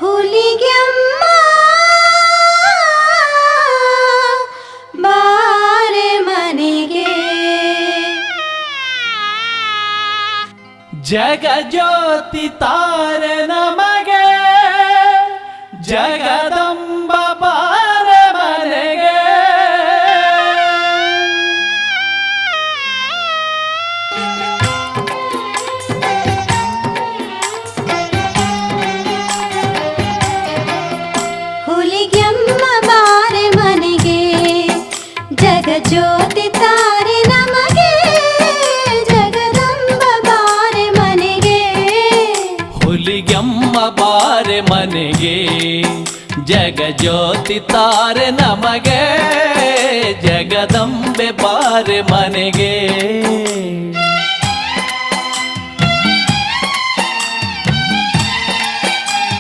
ಹುಲಿಗೆಮ್ಮ ಬಾರೆ ಮನೆಗೆ ಜಗಜ್ಯೋತಿ ತಾರೆ ನಮಗೆ ಜಗದಂಬ ಬಾರೆ ಮನೆಗೆ ಹುಲಿಗೆಮ್ಮ ಬಾರೆ ಮನೆಗೆ ಜಗಜ್ಯೋತಿ ತಾರೆ ನಮಗೆ ಜಗದಂಬ ಬಾರೆ ಮನೆಗೆ ಹುಲಿಗೆಮ್ಮ ಬಾರೆ ಮನೆಗೆ ಜಗಜ್ಯೋತಿ ತಾರೆ ನಮಗೆ ಜಗದಂಬೆ ಬಾರೆ ಮನೆಗೆ